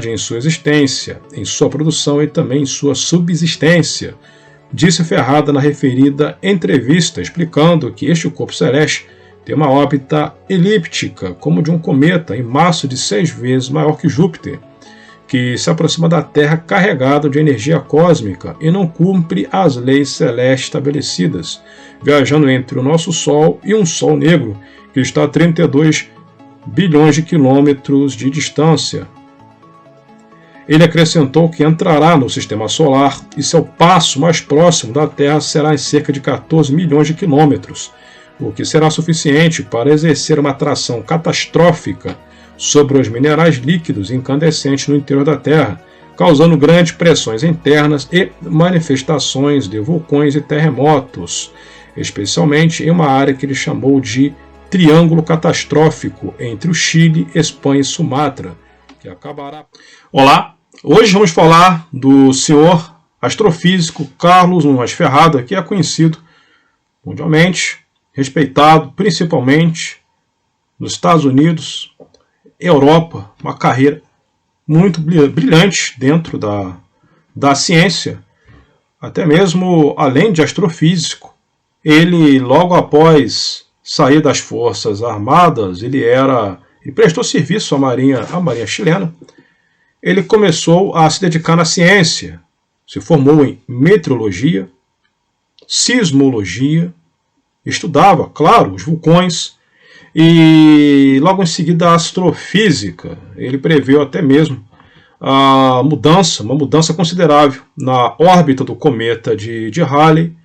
em sua existência, em sua produção e também em sua subsistência, disse Ferrada na referida entrevista, explicando que este corpo celeste tem uma órbita elíptica, como de um cometa, em massa de 6 vezes maior que Júpiter, que se aproxima da Terra carregado de energia cósmica e não cumpre as leis celestes estabelecidas, viajando entre o nosso Sol e um Sol negro, que está a 32 bilhões de quilômetros de distância. Ele acrescentou que entrará no Sistema Solar e seu passo mais próximo da Terra será em cerca de 14 milhões de quilômetros, o que será suficiente para exercer uma atração catastrófica sobre os minerais líquidos incandescentes no interior da Terra, causando grandes pressões internas e manifestações de vulcões e terremotos, especialmente em uma área que ele chamou de Triângulo Catastrófico entre o Chile, Espanha e Sumatra, que acabará. Olá! Hoje vamos falar do senhor astrofísico Carlos Nunes Ferrada, que é conhecido mundialmente, respeitado principalmente nos Estados Unidos, Europa, uma carreira muito brilhante dentro da ciência, até mesmo além de astrofísico. Ele, logo após sair das Forças Armadas, ele prestou serviço à Marinha chilena. Ele começou a se dedicar na ciência, se formou em meteorologia, sismologia, estudava, claro, os vulcões e logo em seguida a astrofísica. Ele preveu até mesmo uma mudança considerável na órbita do cometa de Halley,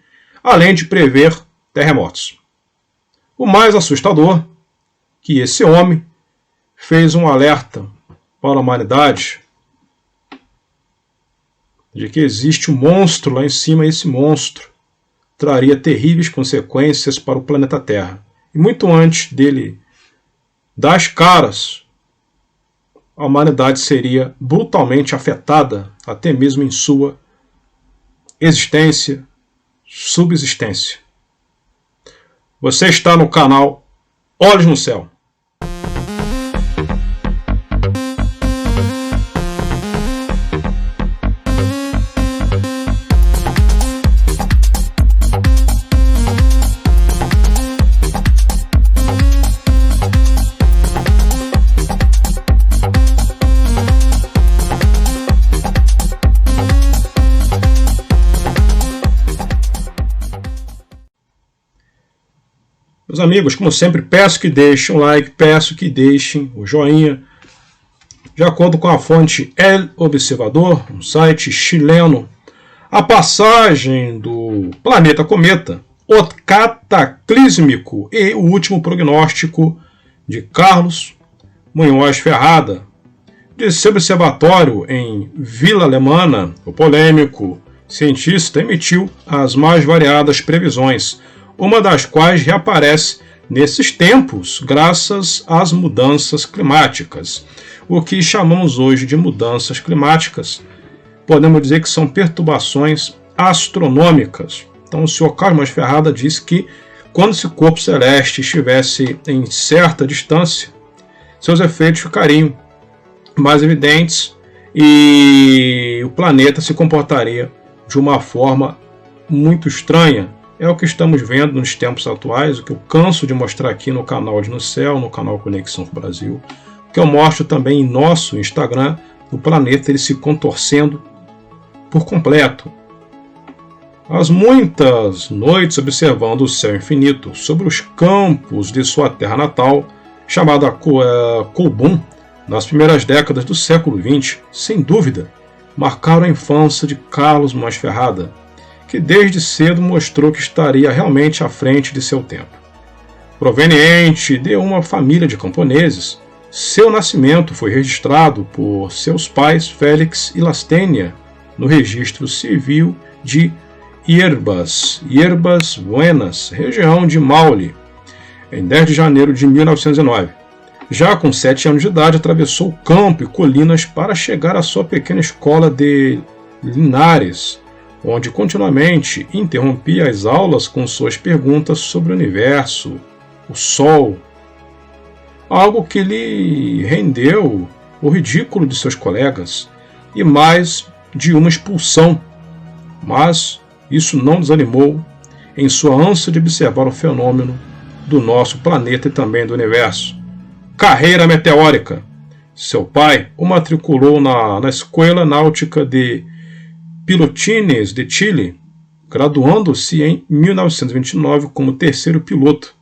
além de prever terremotos. O mais assustador, que esse homem fez um alerta para a humanidade de que existe um monstro lá em cima, e esse monstro traria terríveis consequências para o planeta Terra. E muito antes dele dar as caras, a humanidade seria brutalmente afetada, até mesmo em sua existência, subsistência. Você está no canal Olhos no Céu. Meus amigos, como sempre, peço que deixem o like, peço que deixem o joinha. De acordo com a fonte El Observador, um site chileno, a passagem do planeta cometa, o cataclísmico e o último prognóstico de Carlos Nunes Ferrada, de seu observatório em Vila Alemana, o polêmico cientista emitiu as mais variadas previsões, uma das quais reaparece nesses tempos graças às mudanças climáticas. O que chamamos hoje de mudanças climáticas, podemos dizer que são perturbações astronômicas. Então o senhor Carlos Nunes Ferrada diz que quando esse corpo celeste estivesse em certa distância, seus efeitos ficariam mais evidentes e o planeta se comportaria de uma forma muito estranha. É o que estamos vendo nos tempos atuais, o que eu canso de mostrar aqui no canal Olhos no Céu, no canal Conexão Brasil, que eu mostro também em nosso Instagram, o planeta ele se contorcendo por completo. As muitas noites observando o céu infinito sobre os campos de sua terra natal, chamada Colbún, nas primeiras décadas do século XX, sem dúvida, marcaram a infância de Carlos Nunes Ferrada, que desde cedo mostrou que estaria realmente à frente de seu tempo. Proveniente de uma família de camponeses, seu nascimento foi registrado por seus pais Félix e Lastênia no registro civil de Hierbas Buenas, região de Maule, em 10 de janeiro de 1909. Já com 7 anos de idade, atravessou o campo e colinas para chegar à sua pequena escola de Linares, onde continuamente interrompia as aulas com suas perguntas sobre o universo, o Sol, algo que lhe rendeu o ridículo de seus colegas e mais de uma expulsão, mas isso não desanimou em sua ânsia de observar o fenômeno do nosso planeta e também do universo. Carreira meteórica. Seu pai o matriculou na Escola Náutica de Pilotines de Chile, graduando-se em 1929 como terceiro piloto,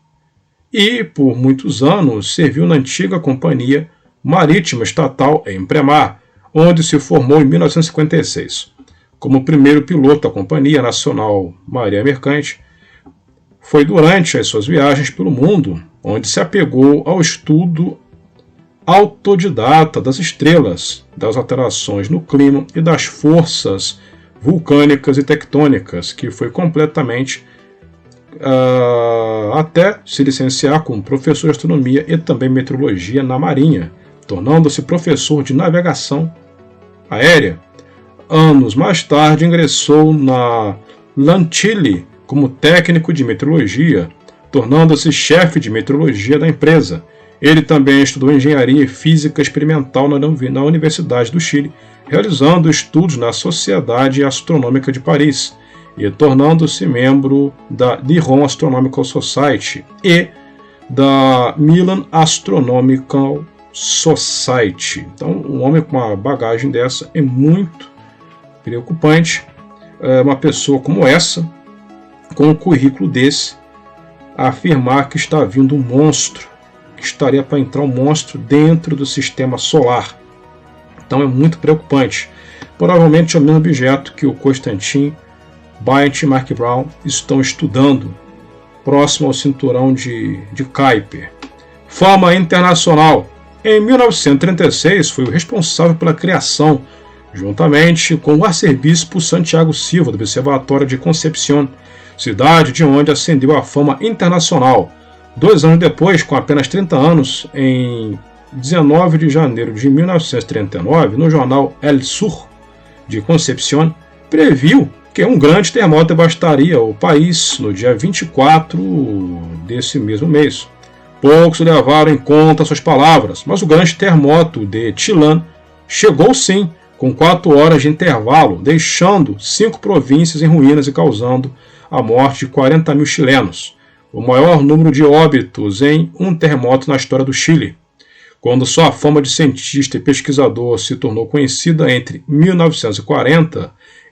e por muitos anos serviu na antiga Companhia Marítima Estatal em Premar, onde se formou em 1956. Como primeiro piloto da Companhia Nacional Marinha Mercante, foi durante as suas viagens pelo mundo onde se apegou ao estudo autodidata das estrelas, das alterações no clima e das forças vulcânicas e tectônicas, que foi completamente até se licenciar como professor de astronomia e também meteorologia na Marinha, tornando-se professor de navegação aérea. Anos mais tarde ingressou na Lantille como técnico de meteorologia, tornando-se chefe de meteorologia da empresa. Ele também estudou engenharia e física experimental na Universidade do Chile, realizando estudos na Sociedade Astronômica de Paris e tornando-se membro da Lyon Astronomical Society e da Milan Astronomical Society. Então, um homem com uma bagagem dessa é muito preocupante. Uma pessoa como essa, com um currículo desse, afirmar que está vindo um monstro, que estaria para entrar um monstro dentro do sistema solar. Então é muito preocupante. Provavelmente é o mesmo objeto que o Konstantin Bryant e Mark Brown estão estudando, próximo ao cinturão de Kuiper. Fama internacional. Em 1936 foi o responsável pela criação, juntamente com o arcebispo Santiago Silva, do Observatório de Concepción, cidade de onde ascendeu à fama internacional. 2 anos depois, com apenas 30 anos, em 19 de janeiro de 1939, no jornal El Sur de Concepción, previu que um grande terremoto devastaria o país no dia 24 desse mesmo mês. Poucos levaram em conta suas palavras, mas o grande terremoto de Chillán chegou sim, com 4 horas de intervalo, deixando 5 províncias em ruínas e causando a morte de 40 mil chilenos, o maior número de óbitos em um terremoto na história do Chile. Quando sua fama de cientista e pesquisador se tornou conhecida entre 1940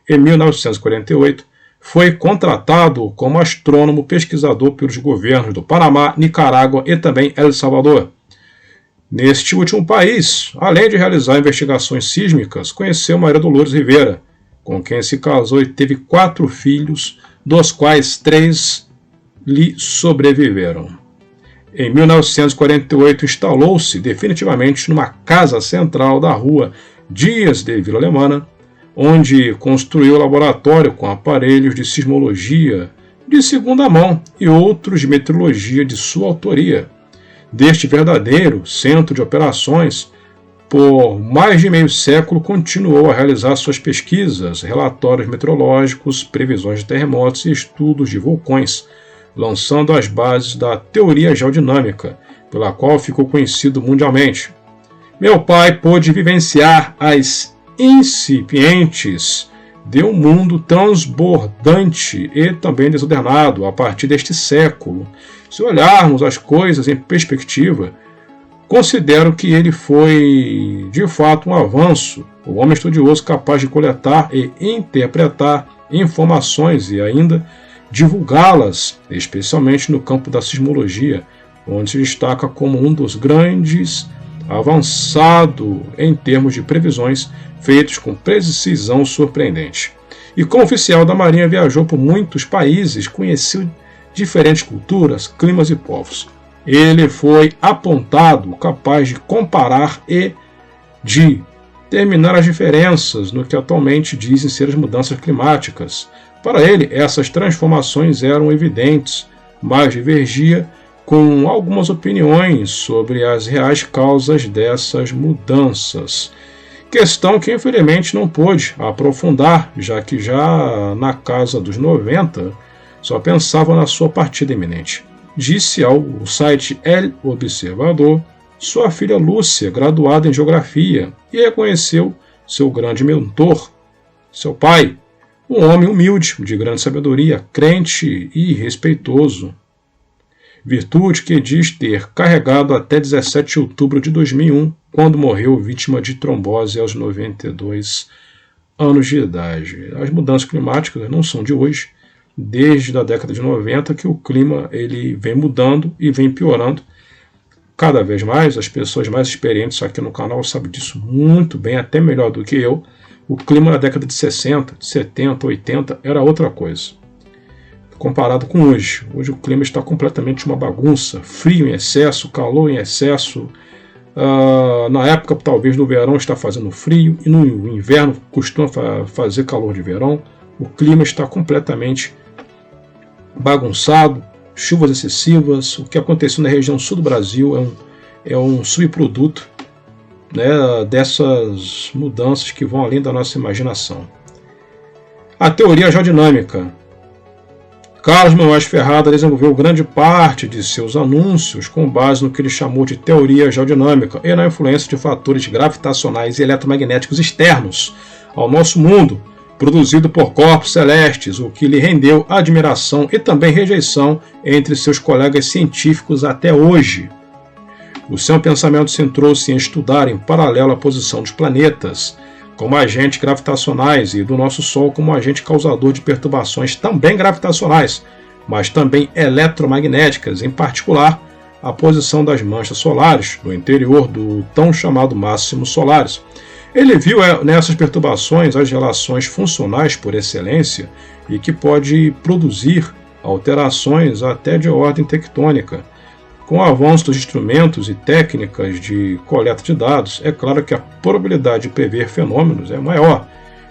e 1948, foi contratado como astrônomo pesquisador pelos governos do Panamá, Nicarágua e também El Salvador. Neste último país, além de realizar investigações sísmicas, conheceu Maria Dolores Rivera, com quem se casou e teve 4 filhos, dos quais 3 lhe sobreviveram. Em 1948, instalou-se definitivamente numa casa central da rua Dias de Vila Alemana, onde construiu o laboratório com aparelhos de sismologia de segunda mão e outros de meteorologia de sua autoria. Deste verdadeiro centro de operações, por mais de meio século continuou a realizar suas pesquisas, relatórios meteorológicos, previsões de terremotos e estudos de vulcões, lançando as bases da teoria geodinâmica, pela qual ficou conhecido mundialmente. Meu pai pôde vivenciar as incipientes de um mundo transbordante e também desordenado a partir deste século. Se olharmos as coisas em perspectiva, considero que ele foi, de fato, um avanço, o homem estudioso capaz de coletar e interpretar informações e ainda divulgá-las, especialmente no campo da sismologia, onde se destaca como um dos grandes avançado em termos de previsões feitos com precisão surpreendente. E como oficial da Marinha viajou por muitos países, conheceu diferentes culturas, climas e povos. Ele foi apontado capaz de comparar e de determinar as diferenças no que atualmente dizem ser as mudanças climáticas. Para ele, essas transformações eram evidentes, mas divergia com algumas opiniões sobre as reais causas dessas mudanças. Questão que infelizmente não pôde aprofundar, já que já na casa dos 90 só pensava na sua partida iminente. Disse ao site El Observador sua filha Lúcia, graduada em Geografia, e reconheceu seu grande mentor, seu pai, um homem humilde, de grande sabedoria, crente e respeitoso. Virtude que diz ter carregado até 17 de outubro de 2001, quando morreu vítima de trombose aos 92 anos de idade. As mudanças climáticas não são de hoje, desde a década de 90 que o clima ele vem mudando e vem piorando. Cada vez mais, as pessoas mais experientes aqui no canal sabem disso muito bem, até melhor do que eu. O clima na década de 60, de 70, 80 era outra coisa, comparado com hoje. Hoje o clima está completamente uma bagunça, frio em excesso, calor em excesso. Na época, talvez, no verão está fazendo frio, e no inverno costuma fazer calor de verão. O clima está completamente bagunçado, chuvas excessivas. O que aconteceu na região sul do Brasil é um subproduto, né, dessas mudanças que vão além da nossa imaginação. A teoria geodinâmica. Carlos Monroy Ferrada desenvolveu grande parte de seus anúncios com base no que ele chamou de teoria geodinâmica e na influência de fatores gravitacionais e eletromagnéticos externos ao nosso mundo, produzido por corpos celestes, o que lhe rendeu admiração e também rejeição entre seus colegas científicos até hoje. O seu pensamento centrou-se em estudar em paralelo a posição dos planetas como agentes gravitacionais e do nosso Sol como agente causador de perturbações também gravitacionais, mas também eletromagnéticas, em particular a posição das manchas solares no interior do tão chamado máximo solares. Ele viu nessas perturbações as relações funcionais por excelência e que pode produzir alterações até de ordem tectônica. Com o avanço dos instrumentos e técnicas de coleta de dados, é claro que a probabilidade de prever fenômenos é maior,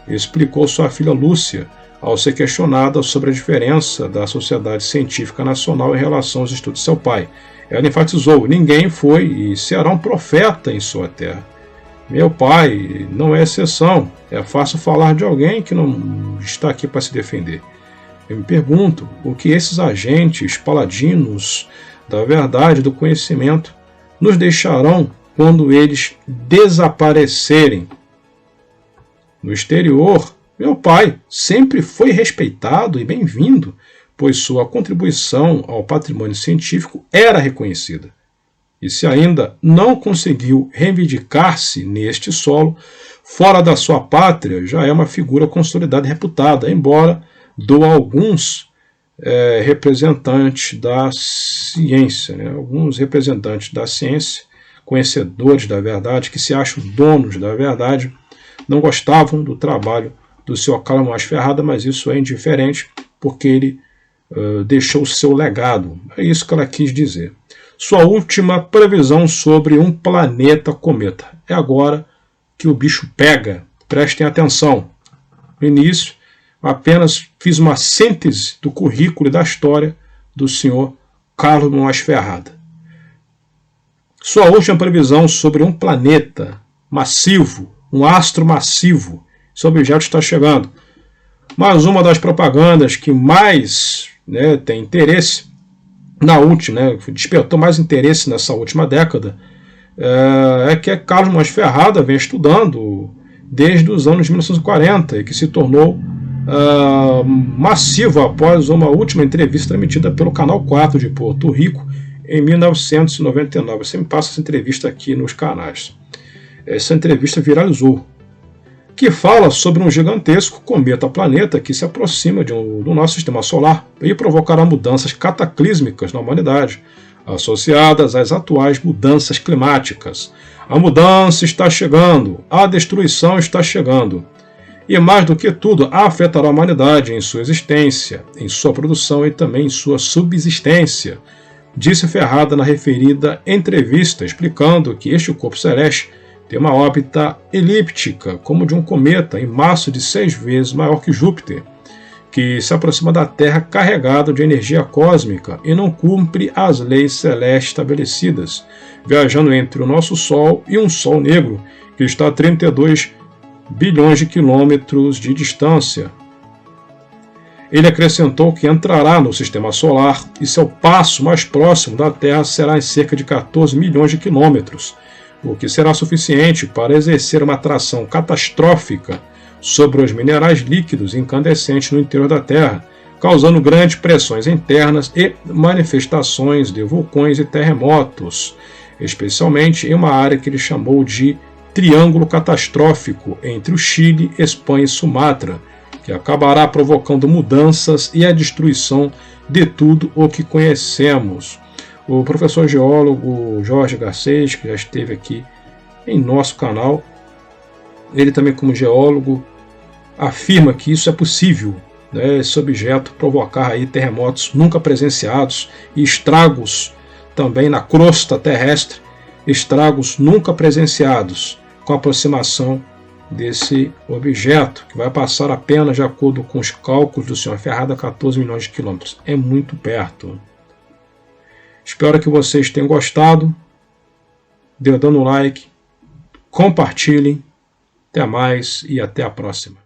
explicou sua filha Lúcia, ao ser questionada sobre a diferença da Sociedade Científica Nacional em relação aos estudos de seu pai. Ela enfatizou: ninguém foi e será um profeta em sua terra. Meu pai não é exceção. É fácil falar de alguém que não está aqui para se defender. Eu me pergunto o que esses agentes paladinos da verdade, do conhecimento, nos deixarão quando eles desaparecerem. No exterior, meu pai sempre foi respeitado e bem-vindo, pois sua contribuição ao patrimônio científico era reconhecida. E se ainda não conseguiu reivindicar-se neste solo, fora da sua pátria, já é uma figura consolidada e reputada, embora do alguns representantes da ciência, né? Alguns representantes da ciência, conhecedores da verdade, que se acham donos da verdade, não gostavam do trabalho do Sr. Carlos Monroy Ferrada, mas isso é indiferente, porque ele deixou o seu legado. É isso que ela quis dizer. Sua última previsão sobre um planeta cometa. É agora que o bicho pega. Prestem atenção. No início, apenas fiz uma síntese do currículo e da história do Sr. Carlos Monroy Ferrada. Sua última previsão sobre um planeta massivo, um astro massivo. Esse objeto está chegando. Mas uma das propagandas que mais tem interesse na última, despertou mais interesse nessa última década, é que Carlos Monroy Ferrada vem estudando desde os anos 1940 e que se tornou massivo após uma última entrevista transmitida pelo Canal 4 de Porto Rico em 1999. Eu sempre passo essa entrevista aqui nos canais. Essa entrevista viralizou, que fala sobre um gigantesco cometa-planeta que se aproxima do nosso sistema solar e provocará mudanças cataclísmicas na humanidade, associadas às atuais mudanças climáticas. A mudança está chegando, a destruição está chegando. E mais do que tudo, afetará a humanidade em sua existência, em sua produção e também em sua subsistência, disse Ferrada na referida entrevista, explicando que este corpo celeste tem uma órbita elíptica, como de um cometa, em massa de 6 vezes maior que Júpiter, que se aproxima da Terra carregado de energia cósmica e não cumpre as leis celestes estabelecidas, viajando entre o nosso Sol e um Sol negro, que está a 32 bilhões de quilômetros de distância. Ele acrescentou que entrará no sistema solar e seu passo mais próximo da Terra será em cerca de 14 milhões de quilômetros, o que será suficiente para exercer uma atração catastrófica sobre os minerais líquidos incandescentes no interior da Terra, causando grandes pressões internas e manifestações de vulcões e terremotos, especialmente em uma área que ele chamou de Triângulo Catastrófico entre o Chile, Espanha e Sumatra, que acabará provocando mudanças e a destruição de tudo o que conhecemos. O professor geólogo Jorge Garcês, que já esteve aqui em nosso canal, ele também como geólogo afirma que isso é possível, né, esse objeto provocar aí terremotos nunca presenciados e estragos também na crosta terrestre, estragos nunca presenciados com a aproximação desse objeto, que vai passar apenas, de acordo com os cálculos do Sr. Ferrada, a 14 milhões de quilômetros. É muito perto. Espero que vocês tenham gostado. Dê dando like, compartilhem. Até mais e até a próxima.